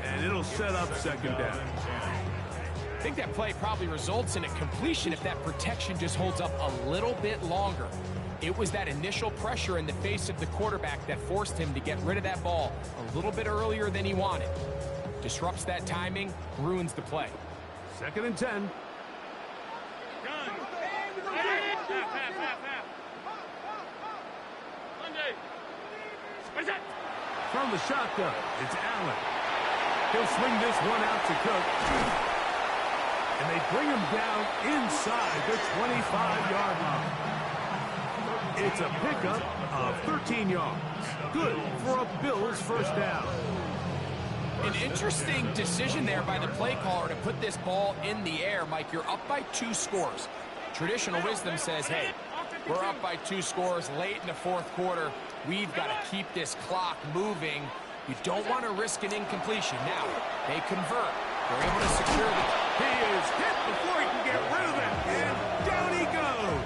and it'll set up 2nd down. I think that play probably results in a completion if that protection just holds up a little bit longer. It was that initial pressure in the face of the quarterback that forced him to get rid of that ball a little bit earlier than he wanted. Disrupts that timing, ruins the play. 2nd and 10. From the shotgun, it's Allen. He'll swing this one out to Cook. And they bring him down inside the 25-yard line. It's a pickup of 13 yards. Good for a Bills 1st down. An interesting decision there by the play caller to put this ball in the air. Mike, you're up by 2 scores. Traditional wisdom says, hey, we're up by 2 scores late in the 4th quarter. We've got to keep this clock moving. You don't want to risk an incompletion. Now, they convert. They're able to secure the... He is hit before he can get rid of it, and down he goes.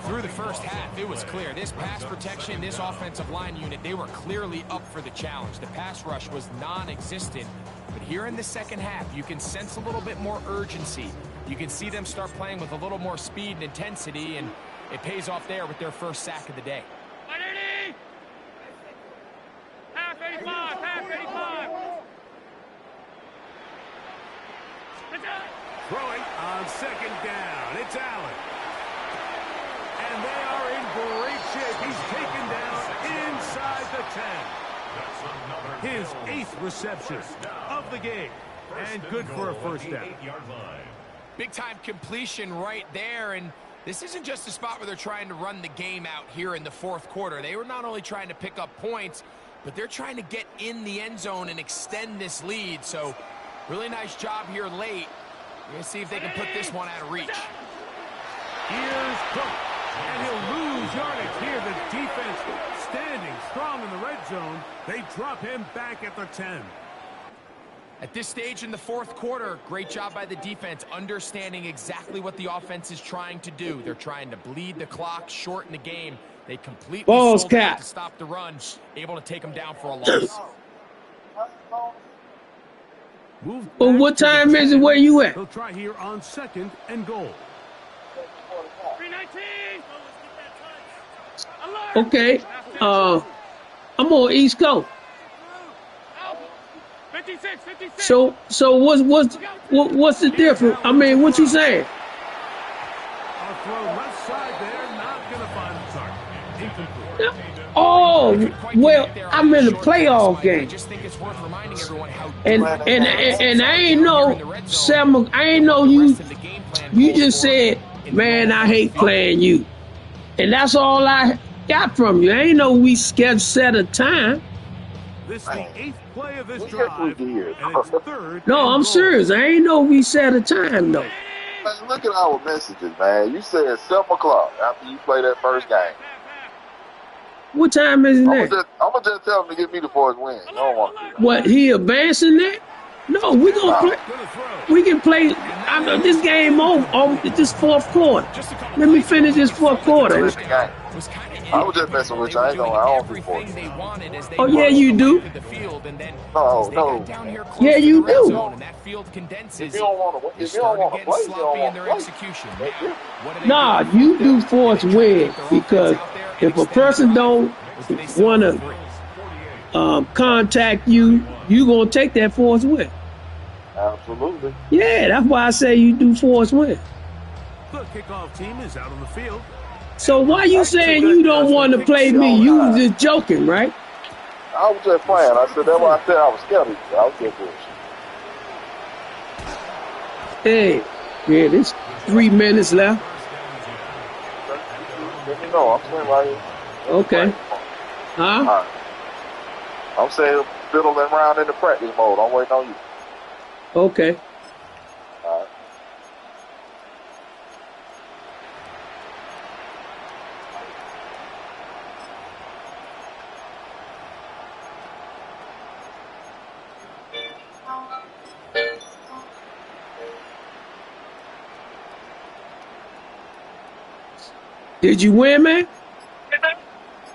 Through the 1st half, it was clear. This pass protection, this offensive line unit, they were clearly up for the challenge. The pass rush was non-existent. But here in the 2nd half, you can sense a little bit more urgency. You can see them start playing with a little more speed and intensity, and it pays off there with their 1st sack of the day. Half 85, half 85. Throwing on 2nd down. It's Allen. And they are in great shape. He's taken down inside the 10. His 8th reception of the game. And good for a 1st down. Big-time completion right there, and this isn't just a spot where they're trying to run the game out here in the 4th quarter. They were not only trying to pick up points, but they're trying to get in the end zone and extend this lead. So, really nice job here late. We're going to see if they can put this one out of reach. Here's Cook, and he'll lose yardage here. The defense standing strong in the red zone. They drop him back at the 10. At this stage in the fourth quarter, great job by the defense, understanding exactly what the offense is trying to do. They're trying to bleed the clock, shorten the game. They completely sold out to stop the run, able to take them down for a loss. Well, what time is it where you at? They'll try here on 2nd and goal. 319. Okay. I'm on East Coast. 56, 56. So what's the difference? I mean, what you saying? I'll throw left side there, not going to find the target. Incomplete. Oh, well, I'm in the playoff game. I just think it's worth reminding everyone how And I ain't know, Sam, I ain't know you just said, man, I hate playing you. And that's all I got from you. I ain't know we set a time. This is the 8th play of this drive, and it's 3rd. No, I'm serious. I ain't know we set a time, though. Man, look at our messages, man. You said 7 o'clock after you play that first game. What time is it now? I'm gonna just tell him to give me the first win. I don't want to. What, he advancing that? No, we gonna play. We can play. I know this game over. This fourth quarter. Let me finish this fourth quarter. I was just messing with you. I ain't gonna. I don't do for it. Oh yeah, you do. No. Yeah, you do. If you don't want to, if you don't want to play, you don't want to play. Nah, you do force win because if a person don't want to contact you, you gonna take that force win. Absolutely. Yeah, that's why I say you do force win. The kickoff team is out on the field. So why you saying you don't want to play me? You was just joking, right? I was just playing. I said that's why I said I was scared of you. I was just bullshit. Hey, yeah, there's 3 minutes left. Let me know. I'm saying right here. Okay. Huh? Right. I'm saying fiddling around in the practice mode. I'm waiting on you. Okay. All right. Did you win, man?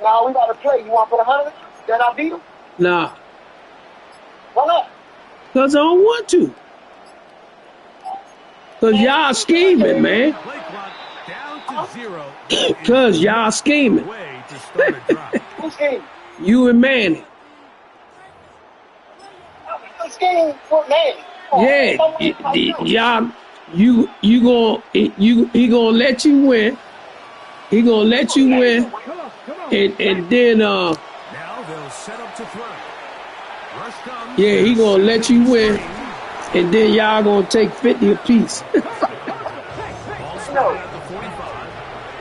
No, we got to play. You want to put 100? Then I beat him? Nah. Why not? Because I don't want to. Because y'all scheming, man. Play clock down to 0. Because y'all scheming. Way to start a drive. Who's scheming? You and Manny. I'm scheming for Manny. Yeah, y'all, he gonna let you win. He gonna let you win, and then Now they'll set up to throw. Rush comes. Yeah, he gonna let you win, and then y'all gonna take 50 apiece.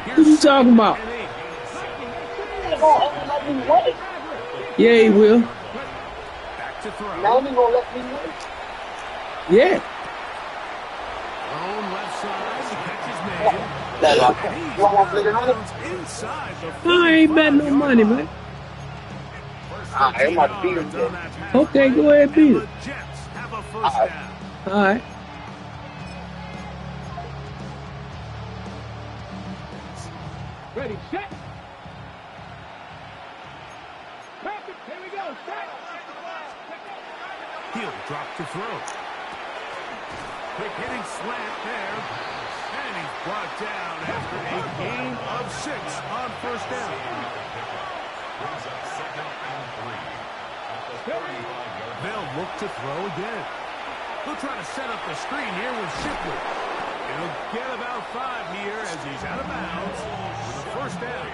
What you talking about? Yeah, he will. Back to throw. Manny gonna let me win? Yeah. Own left side. Catches made. You want to play the 100? Inside the I ain't betting no money, man. I'm about to beat him then. Okay, go ahead, beat the it. Jets have a first down. All right. Ready, set. Perfect. Here we go. Set. He'll drop to throw. Quick hitting slant there. And he's brought down after a gain of 6 on first down. They'll look to throw again. They'll try to set up the screen here with Shipley. He'll get about 5 here as he's out of bounds with a first down.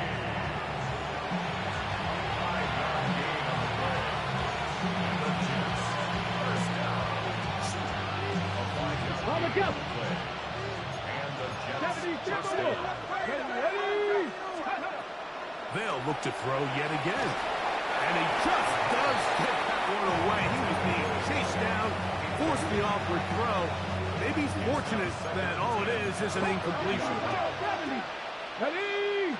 On the go. 70. Ready. They'll look to throw yet again. And he just does get that one away. He was being chased down, forced the awkward throw. Maybe he's fortunate that all it is an incompletion. Ready.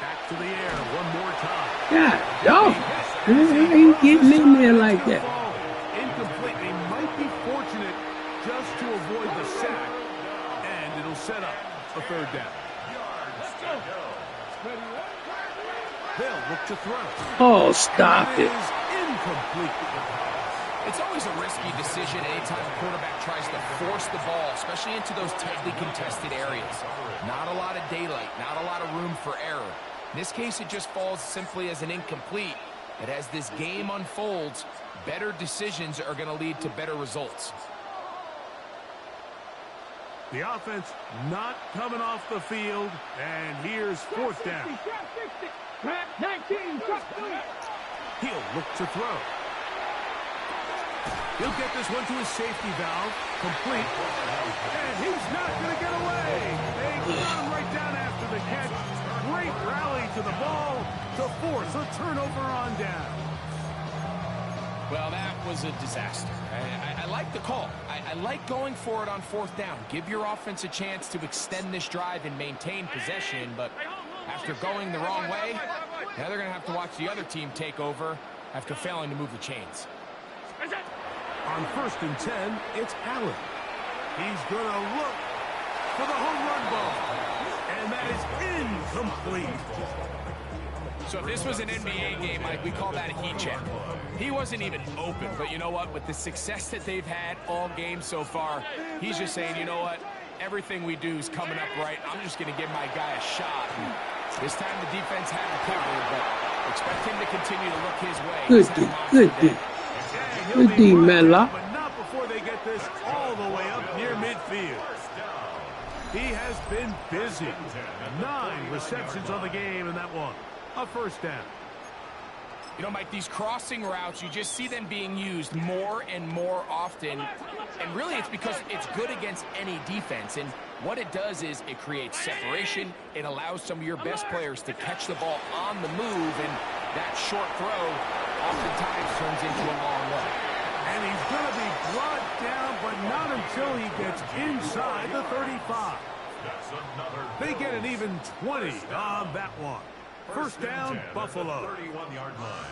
Back to the air one more time. God, dog. He ain't getting in there like that. Incomplete. just to avoid the sack, and it'll set up a third down. They'll look to throw. Oh, stop it. Is incomplete. It's always a risky decision anytime a quarterback tries to force the ball, especially into those tightly contested areas. Not a lot of daylight, not a lot of room for error. In this case, it just falls simply as an incomplete. But as this game unfolds, better decisions are going to lead to better results. The offense not coming off the field, and here's fourth down. 19, He'll look to throw. He'll get this one to his safety valve, complete, and he's not going to get away. They got him right down after the catch. Great rally to the ball to force a turnover on down. Well, that was a disaster. I like the call. I like going for it on fourth down. Give your offense a chance to extend this drive and maintain possession, but after going the wrong way, now they're going to have to watch the other team take over after failing to move the chains. On 1st and 10, it's Allen. He's going to look for the home run ball, and that is incomplete. So if this was an NBA game, Mike, we call that a heat check. He wasn't even open, but you know what? With the success that they've had all game so far, he's just saying, you know what? Everything we do is coming up right. I'm just going to give my guy a shot. And this time the defense had him covered, but expect him to continue to look his way. Good D, good D. Good D, Mela. But not before they get this all the way up near midfield. He has been busy. 9 receptions on the game in that one. A first down. You know, Mike, these crossing routes, you just see them being used more and more often. And really, it's because it's good against any defense. And what it does is it creates separation. It allows some of your best players to catch the ball on the move. And that short throw oftentimes turns into a long one. And he's going to be brought down, but not until he gets inside the 35. They get an even 20 on that one. First down, Buffalo. 31-yard line.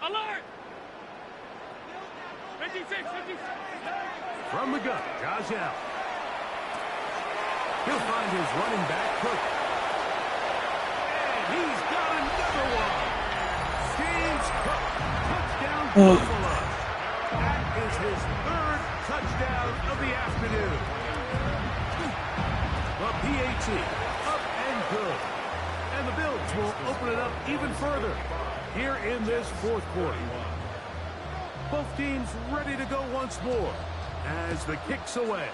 Alert! 56, 56. From the gun, Josh Allen. He'll find his running back, Cook. And he's got another one. James Cook, touchdown, Buffalo. That is his 3rd touchdown of the afternoon. The PAT, up and good. And the Bills will open it up even further here in this 4th quarter. Both teams ready to go once more as the kick's away.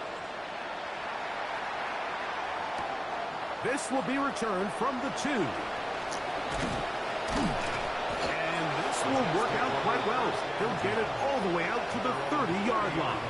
This will be returned from the 2. And this will work out quite well. He'll get it all the way out to the 30-yard line.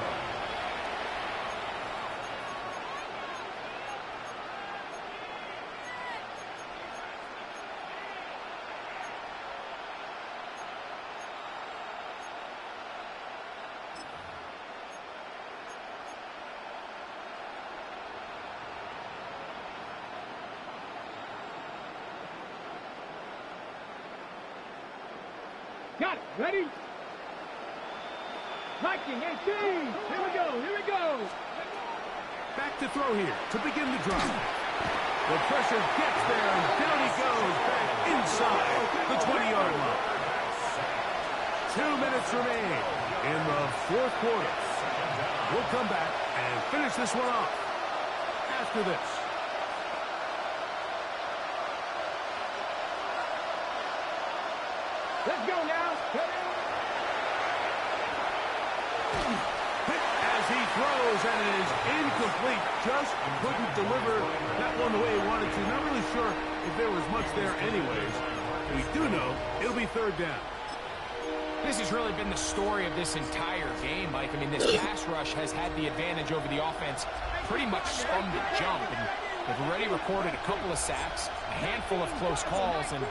Got it. Ready? 19, 18. Here we go. Here we go. Back to throw here to begin the drive. The pressure gets there, and down he goes back inside the 20-yard line. 2 minutes remain in the 4th quarter. We'll come back and finish this one off after this. Let's go now. Hit as he throws, and it is incomplete. Just couldn't deliver that one the way he wanted to. Not really sure if there was much there anyways. We do know it'll be 3rd down. This has really been the story of this entire game, Mike. I mean, this pass rush has had the advantage over the offense pretty much from the jump. And they've already recorded a couple of sacks, a handful of close calls, and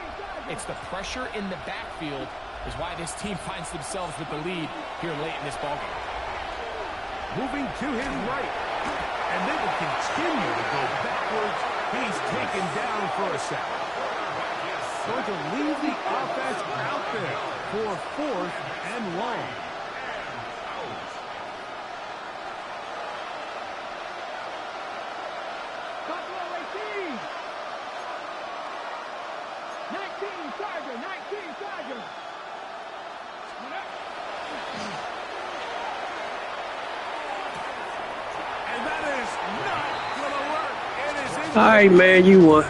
it's the pressure in the backfield is why this team finds themselves with the lead here late in this ballgame. Moving to his right, and they will continue to go backwards. He's taken down for a sack. Going to leave the offense out there for 4th and long. All right, man, you won.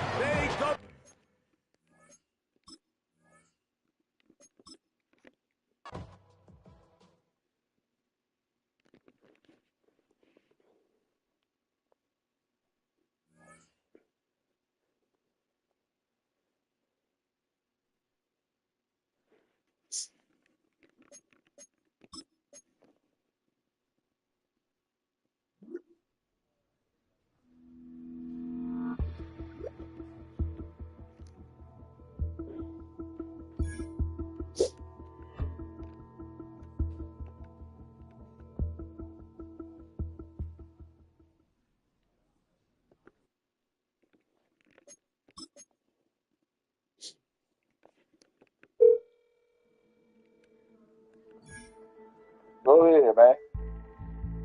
Go ahead, man.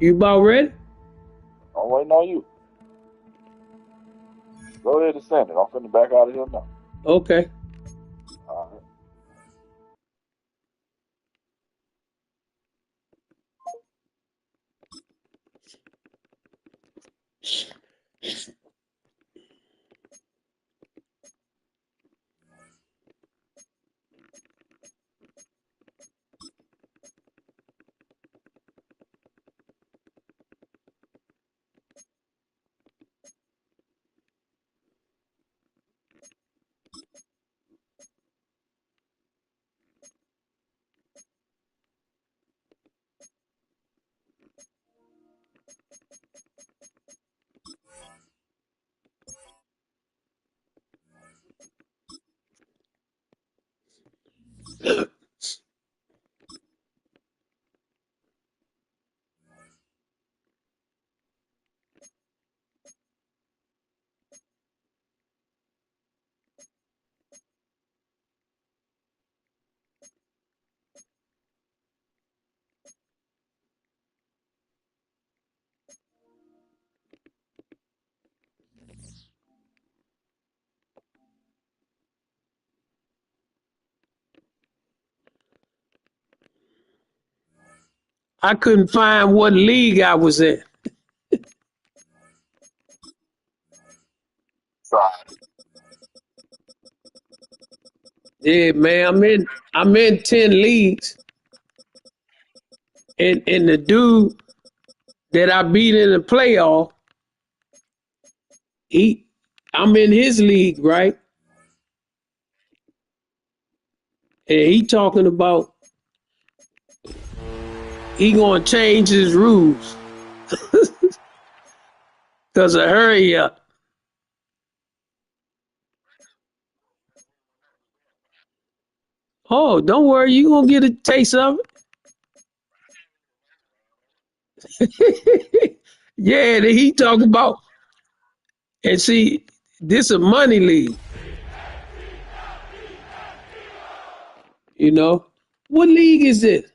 You about ready? I'm waiting on you. Go ahead and send it. I'm finna back out of here now. Okay. All right. I couldn't find what league I was in. Try. Yeah, man, I'm in 10 leagues. And the dude that I beat in the playoff, I'm in his league, right? And he talking about he gonna change his rules because of hurry up. Oh, don't worry, you gonna get a taste of it. Yeah, that he talk about. And see, this a money league. You know, what league is this?